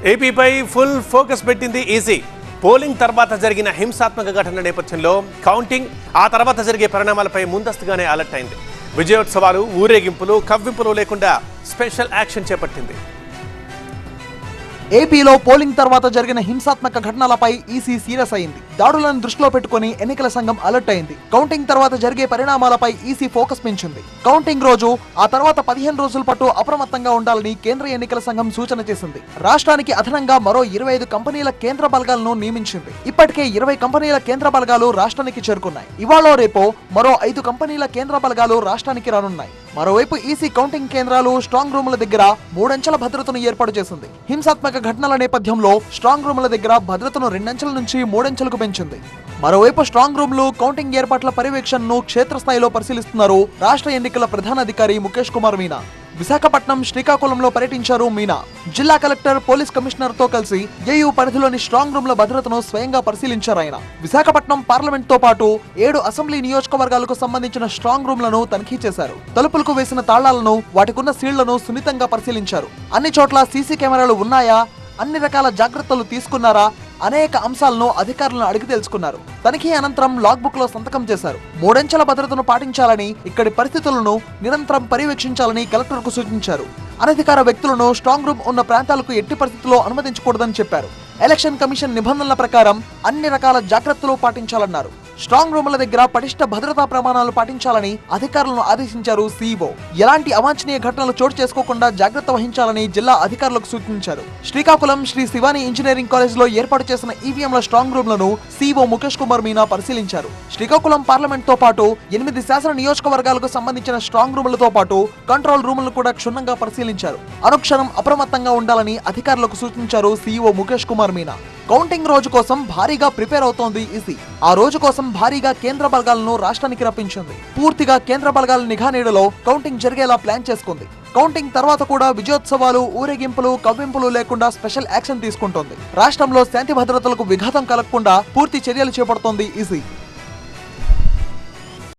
ఏపీపై full focus పెట్టింది EC. Polling తర్వాత జరిగిన హింసాత్మక ఘటన నేపథ్యంలో కౌంటింగ్, ఆ తర్వాత జరిగే పరిణామాలపై ముందస్తుగానే అలర్ట్ అయింది. విజయోత్సవాలు, ఊరేగింపులు, కవ్వింపులు లేకుండా స్పెషల్ యాక్షన్ చేపట్టింది. ఏపీలో పోలింగ్ తర్వాత జరిగిన హింసాత్మక ఘటనలపై ఈసీ సీరియస్ అయింది. దాడులను దృష్టిలో పెట్టుకుని ఎన్నికల సంఘం అలర్ట్ అయింది. కౌంటింగ్ తర్వాత జరిగే పరిణామాలపై ఈసీ ఫోకస్ పెంచింది. కౌంటింగ్ రోజు, ఆ తర్వాత 15 రోజుల పాటు అప్రమత్తంగా ఉండాలని కేంద్ర ఎన్నికల సంఘం సూచన చేసింది. రాష్ట్రానికి అదనంగా మరో 25 కంపెనీల కేంద్ర బలగాలను నియమించింది. ఇప్పటికే 20 కంపెనీల కేంద్ర బలగాలు రాష్ట్రానికి చేరుకున్నాయి. ఇవాళ రేపో మరో 5 కంపెనీల కేంద్ర బలగాలు రాష్ట్రానికి రానున్నాయి. మరోవైపు ఈసీ కౌంటింగ్ కేంద్రాలు, స్ట్రాంగ్ రూముల దగ్గర 3 అంచెల భద్రతను ఏర్పాటు చేసింది. హింసాత్మక ఘటనల నేపథ్యంలో స్ట్రాంగ్ రూముల దగ్గర భద్రతను 2 అంచెల నుంచి 3 అంచెలకు పెంచింది. మరోవైపు స్ట్రాంగ్ రూమ్లు, కౌంటింగ్ ఏర్పాట్ల పర్యవేక్షణను క్షేత్రస్థాయిలో పరిశీలిస్తున్నారు రాష్ట్ర ఎన్నికల ప్రధానాధికారి ముఖేష్ కుమార్ మీనా. విశాఖపట్నం, శ్రీకాకుళంలో పర్యటించారు మీనా. జిల్లా కలెక్టర్, పోలీస్ కమిషనర్ తో కలిసి ఏయూ పరిధిలోని స్ట్రాంగ్ రూమ్ల భద్రతను స్వయంగా పరిశీలించారు ఆయన. విశాఖపట్నం పార్లమెంట్ తో పాటు 7 అసెంబ్లీ నియోజకవర్గాలకు సంబంధించిన స్ట్రాంగ్ రూమ్లను తనిఖీ చేశారు. తలుపులకు వేసిన తాళాలను, వాటికున్న సీళ్లను సున్నితంగా పరిశీలించారు. అన్ని చోట్ల సీసీ కెమెరాలు ఉన్నాయా, అన్ని రకాల జాగ్రత్తలు తీసుకున్నారా, అనేక అంశాలను అధికారులను అడిగి తెలుసుకున్నారు. తనిఖీ అనంతరం లాగ్ బుక్ లో సంతకం చేశారు. 3 అంచెల భద్రతను పాటించాలని, ఇక్కడి పరిస్థితులను నిరంతరం పర్యవేక్షించాలని కలెక్టర్కు సూచించారు. అనధికార వ్యక్తులను స్ట్రాంగ్ రూమ్ ఉన్న ప్రాంతాలకు ఎట్టి పరిస్థితుల్లో అనుమతించకూడదని చెప్పారు. ఎలక్షన్ కమిషన్ నిబంధనల ప్రకారం అన్ని రకాల జాగ్రత్తలు పాటించాలన్నారు. స్ట్రాంగ్ రూముల దగ్గర పటిష్ట భద్రతా ప్రమాణాలు పాటించాలని అధికారులను ఆదేశించారు సీఈఓ. ఎలాంటి అవాంఛనీయ ఘటనలు చోటు చేసుకోకుండా జాగ్రత్త వహించాలని జిల్లా అధికారులకు సూచించారు. శ్రీకాకుళం శ్రీ శివాని ఇంజనీరింగ్ కాలేజ్ లో ఏర్పాటు చేసిన ఈవీఎంల స్ట్రాంగ్ రూమ్లను సీఈఓ ముఖేష్ కుమార్ మీనా పరిశీలించారు. శ్రీకాకుళం పార్లమెంట్ తో పాటు 8 శాసన నియోజకవర్గాలకు సంబంధించిన స్ట్రాంగ్ రూములతో పాటు కంట్రోల్ రూములను కూడా క్షుణ్ణంగా పరిశీలించారు. అనుక్షణం అప్రమత్తంగా ఉండాలని అధికారులకు సూచించారు సీఈఓ ముఖేష్ కుమార్ మీనా. కౌంటింగ్ రోజు కోసం భారీగా ప్రిపేర్ అవుతోంది ఈసీ. ఆ రోజు కోసం భారీగా కేంద్ర బలగాలను రాష్ట్రానికి రప్పించింది. పూర్తిగా కేంద్ర బలగాల నిఘా నీడలో కౌంటింగ్ జరిగేలా ప్లాన్ చేసుకుంది. కౌంటింగ్ తర్వాత కూడా విజయోత్సవాలు, ఊరేగింపులు, కవ్వింపులు లేకుండా స్పెషల్ యాక్షన్ తీసుకుంటోంది. రాష్ట్రంలో శాంతి భద్రతలకు విఘాతం కలగకుండా పూర్తి చర్యలు చేపడుతోంది ఈసీ.